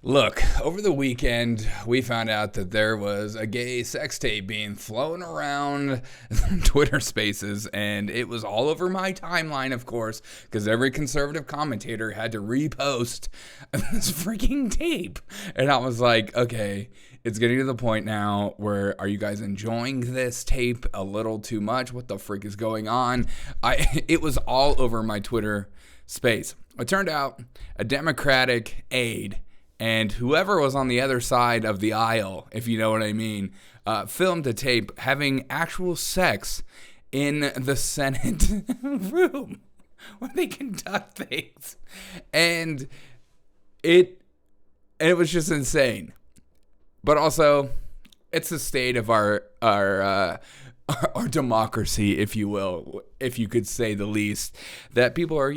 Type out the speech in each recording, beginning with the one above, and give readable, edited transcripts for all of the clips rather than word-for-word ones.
Look, over the weekend, we found out that there was a gay sex tape being flown around Twitter spaces, and it was all over my timeline, of course, because every conservative commentator had to repost this freaking tape. And I was like, okay, it's getting to the point now where are you guys enjoying this tape a little too much? What the frick is going on? It was all over my Twitter space. It turned out a Democratic aide and whoever was on the other side of the aisle, if you know what I mean, filmed a tape having actual sex in the Senate room where they conduct things. And it was just insane. But also, it's the state of our democracy, if you will, if you could say the least, that people are,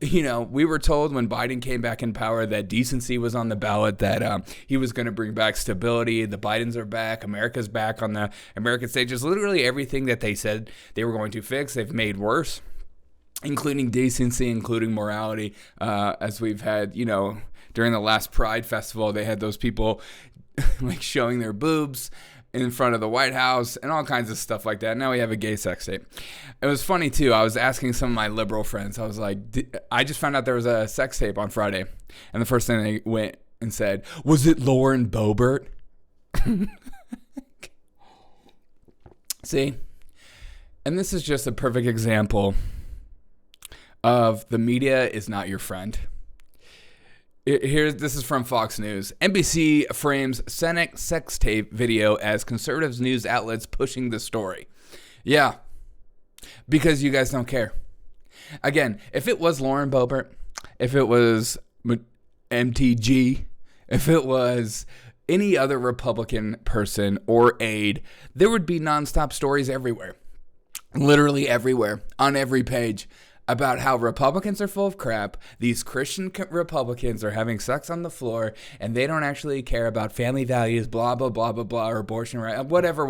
we were told when Biden came back in power that decency was on the ballot, that he was going to bring back stability. The Bidens are back. America's back on the American stage. Just literally everything that they said they were going to fix, they've made worse, including decency, including morality. As we've had, during the last Pride Festival, they had those people like showing their boobs in front of the White House and all kinds of stuff like that. Now we have a gay sex tape. It was funny too. I was asking some of my liberal friends. I was like, I just found out there was a sex tape on Friday. And the first thing they went and said, was it Lauren Boebert? See? And this is just a perfect example of the media is not your friend. This is from Fox News. NBC frames Senate sex tape video as conservative news outlets pushing the story. Yeah, because you guys don't care. Again, if it was Lauren Boebert, if it was MTG, if it was any other Republican person or aide, there would be nonstop stories everywhere. Literally everywhere, on every page, about how Republicans are full of crap, these Christian Republicans are having sex on the floor, and they don't actually care about family values, blah, blah, blah, blah, blah, or abortion, right? Whatever.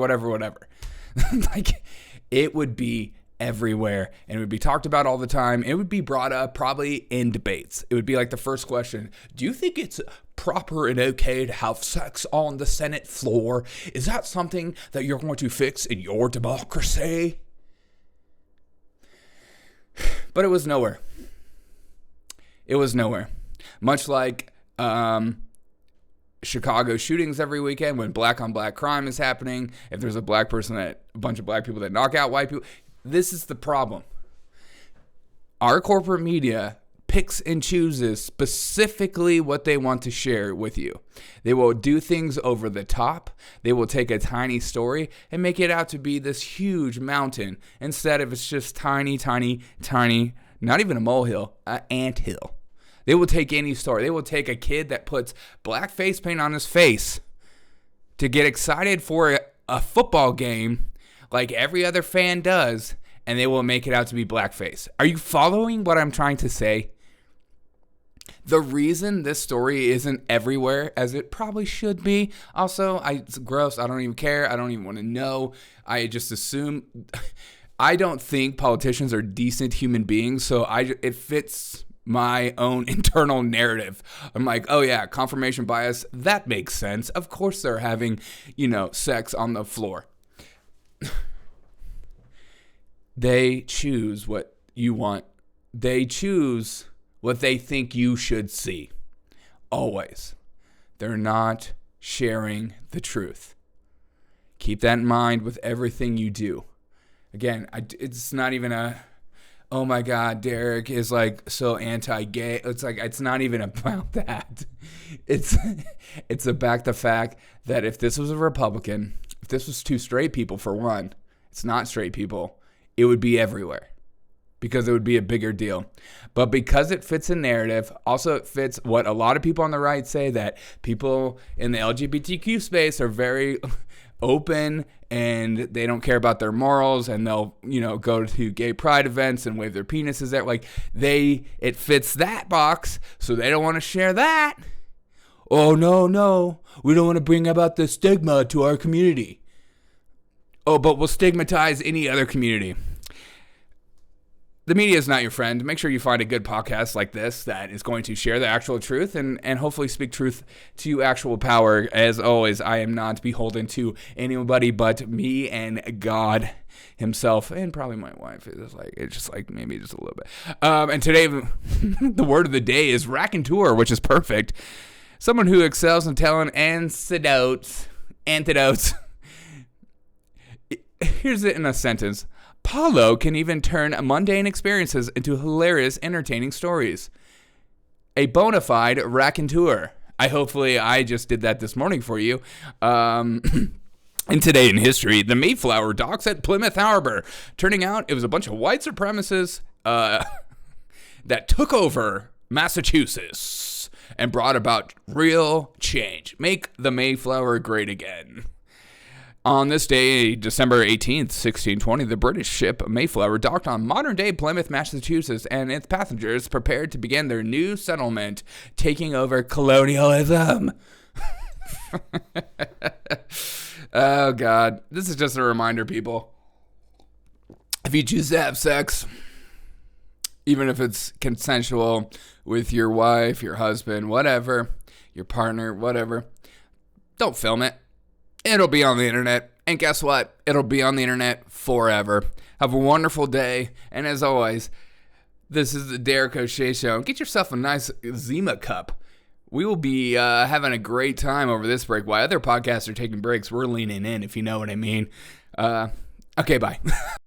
Like, it would be everywhere, and it would be talked about all the time. It would be brought up probably in debates. It would be like the first question, do you think it's proper and okay to have sex on the Senate floor? Is that something that you're going to fix in your democracy? But it was nowhere. It was nowhere. Much like Chicago shootings every weekend when black on black crime is happening. If there's a bunch of black people that knock out white people. This is the problem. Our corporate media picks and chooses specifically what they want to share with you. They will do things over the top. They will take a tiny story and make it out to be this huge mountain instead of it's just tiny, not even a molehill, an anthill. They will take any story. They will take a kid that puts black face paint on his face to get excited for a football game like every other fan does, and they will make it out to be blackface. Are you following what I'm trying to say? The reason this story isn't everywhere as it probably should be, also, it's gross. I don't even care. I don't even want to know. I just assume. I don't think politicians are decent human beings, so it fits my own internal narrative. I'm like, oh yeah, confirmation bias. That makes sense. Of course they're having, sex on the floor. They choose what you want. They choose what they think you should see. Always. They're not sharing the truth. Keep that in mind with everything you do. Again, it's not even oh my God, Derek is like so anti-gay. It's like, it's not even about that. It's about the fact that if this was a Republican, if this was two straight people for one, it's not straight people, it would be everywhere. Because it would be a bigger deal. But because it fits a narrative, also it fits what a lot of people on the right say, that people in the LGBTQ space are very open and they don't care about their morals, and they'll, go to gay pride events and wave their penises there. Like, it fits that box, so they don't want to share that. Oh, no, we don't want to bring about the stigma to our community. Oh, but we'll stigmatize any other community. the media is not your friend. Make sure you find a good podcast like this that is going to share the actual truth and hopefully speak truth to actual power. As always, I am not beholden to anybody but me and God himself, and probably my wife. It's just like maybe just a little bit. And today, the word of the day is raconteur, which is perfect. Someone who excels in telling anecdotes. Here's it in a sentence. Paulo can even turn mundane experiences into hilarious, entertaining stories. A bona fide raconteur. I just did that this morning for you. And today in history, the Mayflower docks at Plymouth Harbor. Turning out it was a bunch of white supremacists that took over Massachusetts and brought about real change. Make the Mayflower great again. On this day, December 18th, 1620, the British ship Mayflower docked on modern-day Plymouth, Massachusetts, and its passengers prepared to begin their new settlement, taking over colonialism. Oh, God. This is just a reminder, people. If you choose to have sex, even if it's consensual with your wife, your husband, whatever, your partner, whatever, don't film it. It'll be on the internet. And guess what? It'll be on the internet forever. Have a wonderful day. And as always, this is the Derek O'Shea Show. Get yourself a nice Zima cup. We will be having a great time over this break. While other podcasts are taking breaks, we're leaning in, if you know what I mean. Okay, bye.